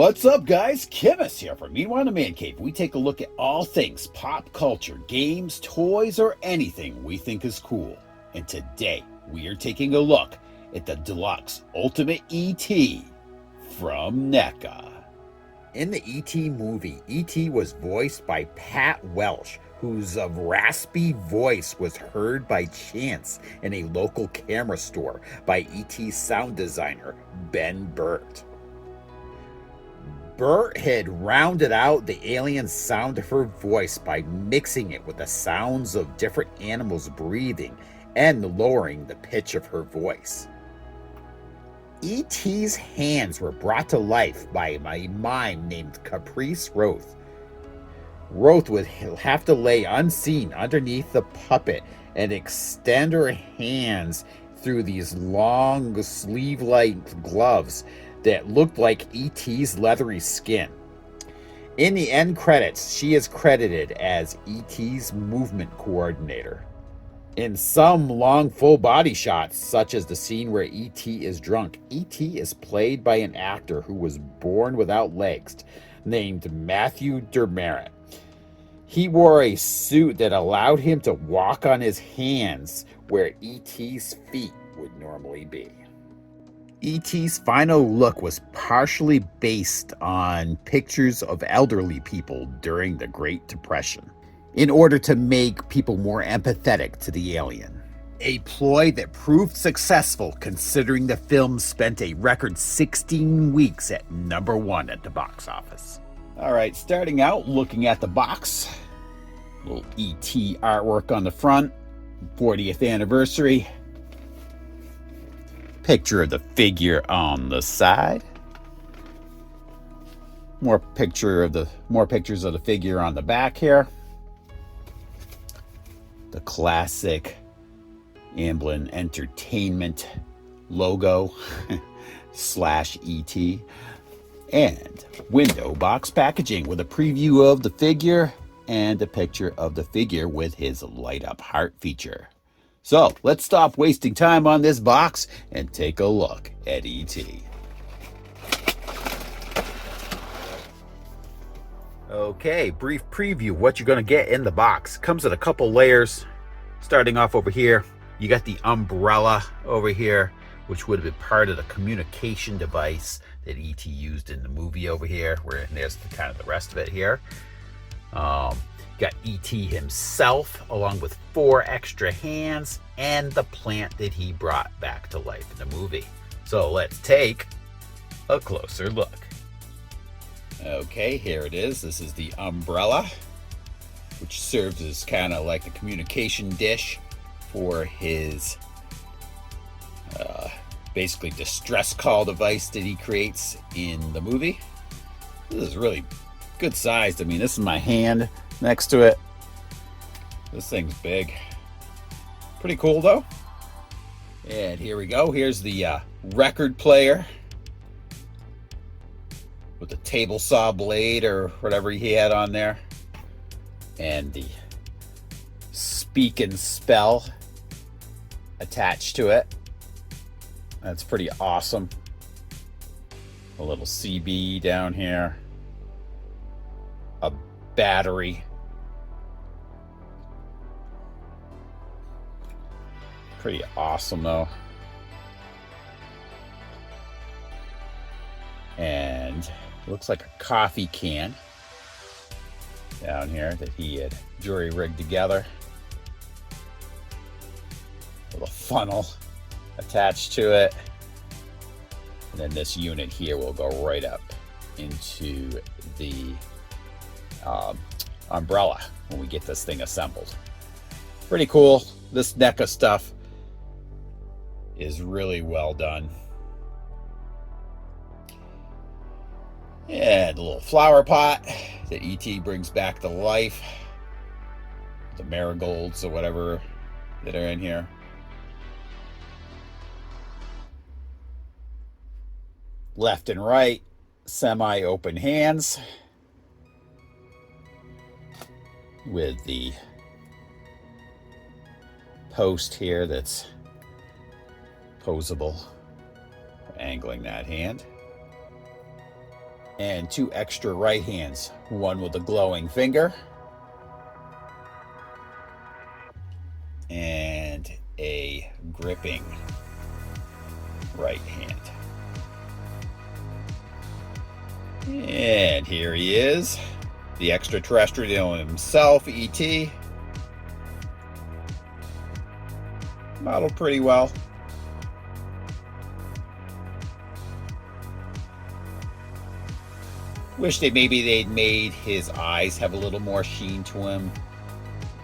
What's up, guys? Chemist here from Meanwhile in the Man Cave. We take a look at all things pop culture, games, toys, or anything we think is cool. And today, we are taking a look at the Deluxe Ultimate E.T. from NECA. In the E.T. movie, E.T. was voiced by Pat Welsh, whose raspy voice was heard by chance in a local camera store by E.T.'s sound designer, Ben Burt. Burt had rounded out the alien sound of her voice by mixing it with the sounds of different animals breathing and lowering the pitch of her voice. E.T.'s hands were brought to life by a mime named Caprice Roth. Roth would have to lay unseen underneath the puppet and extend her hands through these long sleeve-like gloves that looked like E.T.'s leathery skin. In the end credits, she is credited as E.T.'s movement coordinator. In some long full body shots, such as the scene where E.T. is drunk, E.T. is played by an actor who was born without legs, named Matthew Dermerett. He wore a suit that allowed him to walk on his hands where E.T.'s feet would normally be. E.T.'s final look was partially based on pictures of elderly people during the Great Depression, in order to make people more empathetic to the alien. A ploy that proved successful considering the film spent a record 16 weeks at #1 at the box office. All right, starting out, looking at the box. Little E.T. artwork on the front, 40th anniversary. Picture of the figure on the side. More pictures of the figure on the back here. The classic Amblin Entertainment logo /ET, and window box packaging with a preview of the figure and a picture of the figure with his light up heart feature. So let's stop wasting time on this box and take a look at E.T. Okay, brief preview what you're going to get in the box. Comes in a couple layers. Starting off over here, you got the umbrella over here, which would have been part of the communication device that E.T. used in the movie over here, where there's kind of the rest of it here. Got E.T. himself, along with 4 extra hands, and the plant that he brought back to life in the movie. So let's take a closer look. Okay, here it is. This is the umbrella, which serves as kind of like a communication dish for his basically distress call device that he creates in the movie. This is really good sized. I mean, this is my hand next to it. This thing's big. Pretty cool though. And here we go. Here's the record player with the table saw blade or whatever he had on there, and the speak and spell attached to it. That's pretty awesome. A little CB down here, a battery, pretty awesome though. And it looks like a coffee can down here that he had jury rigged together with a funnel attached to it. And then this unit here will go right up into the umbrella when we get this thing assembled. Pretty cool. This NECA stuff is really well done. And a little flower pot that E.T. brings back to life. The marigolds or whatever that are in here. Left and right, semi-open hands with the post here that's posable for angling that hand. and 2 extra right hands, one with a glowing finger and a gripping right hand. And here he is, the extraterrestrial himself, E.T. Modeled pretty well. Wish they'd made his eyes have a little more sheen to him.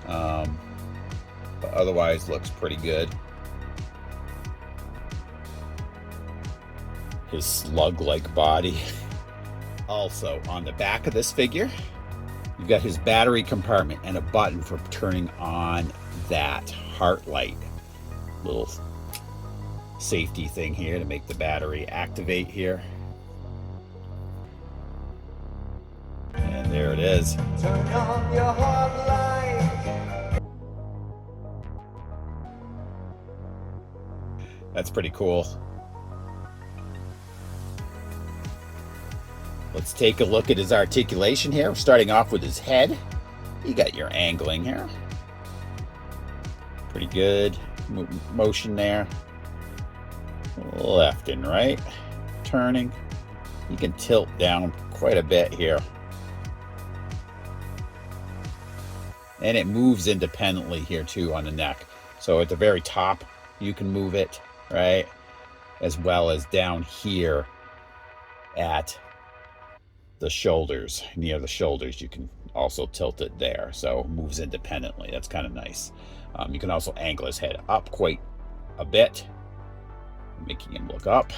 But otherwise looks pretty good. His slug-like body. Also, on the back of this figure, you've got his battery compartment and a button for turning on that heart light. Little safety thing here to make the battery activate here. And there it is. Turn on your heart light. That's pretty cool. Let's take a look at his articulation here. Starting off with his head. You got your angling here. Pretty good motion there. Left and right. Turning. You can tilt down quite a bit here. And it moves independently here too on the neck. So at the very top, you can move it, right? As well as down here at the shoulders, near the shoulders, you can also tilt it there. So it moves independently. That's kind of nice. You can also angle his head up quite a bit, making him look up.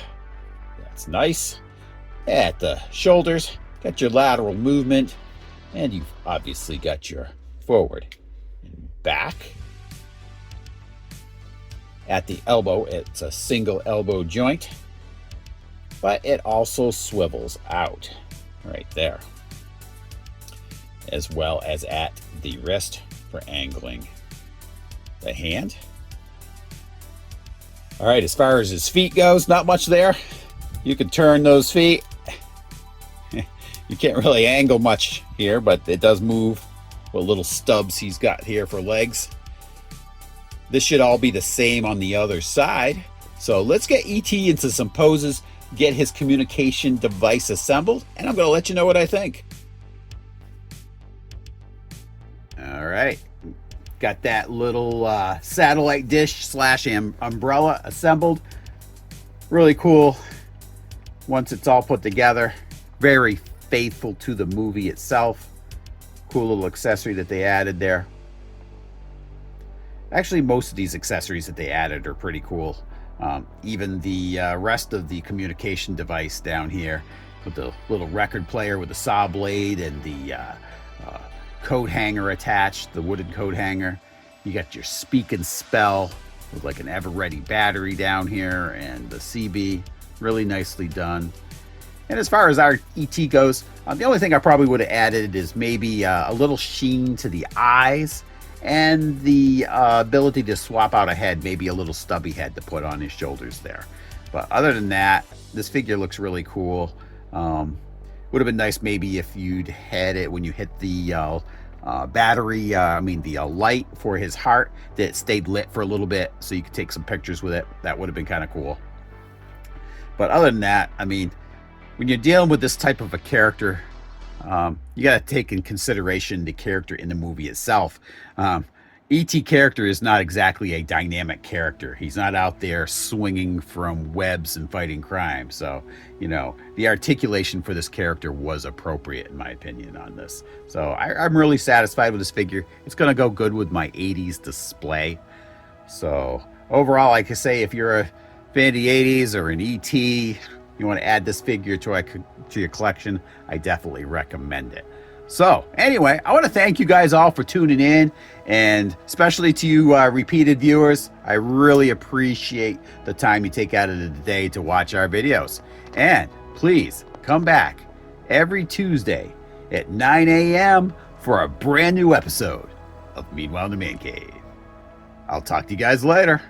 That's nice. At the shoulders, got your lateral movement, and you've obviously got your forward and back. At the elbow, it's a single elbow joint, but it also swivels out right there, as well as at the wrist for angling the hand. All right, as far as his feet goes, not much there. You can turn those feet. You can't really angle much here, but it does move. What little stubs he's got here for legs. This should all be the same on the other side. So let's get ET into some poses, get his communication device assembled, and I'm going to let you know what I think. All right. Got that little satellite dish slash umbrella assembled. Really cool once it's all put together. Very faithful to the movie itself. Cool little accessory that they added there. Actually, most of these accessories that they added are pretty cool. Even the rest of the communication device down here with the little record player with the saw blade and the coat hanger attached, the wooden coat hanger. You got your speak and spell with like an ever-ready battery down here and the CB. Really nicely done. And as far as our ET goes, the only thing I probably would have added is maybe a little sheen to the eyes and the ability to swap out a head, maybe a little stubby head to put on his shoulders there. But other than that, this figure looks really cool. Would have been nice maybe if you'd had it when you hit the battery, the light for his heart, that it stayed lit for a little bit so you could take some pictures with it. That would have been kind of cool. But other than that, I mean, when you're dealing with this type of a character, you got to take in consideration the character in the movie itself. E.T. character is not exactly a dynamic character. He's not out there swinging from webs and fighting crime. So, you know, the articulation for this character was appropriate, in my opinion, on this. So I'm really satisfied with this figure. It's going to go good with my 80s display. So overall, like I say, if you're a fan of the 80s or an E.T., you want to add this figure to your collection, I definitely recommend it. So anyway, I want to thank you guys all for tuning in, and especially to you repeated viewers. I really appreciate the time you take out of the day to watch our videos. And please come back every Tuesday at 9 a.m. for a brand new episode of Meanwhile in the Man Cave. I'll talk to you guys later.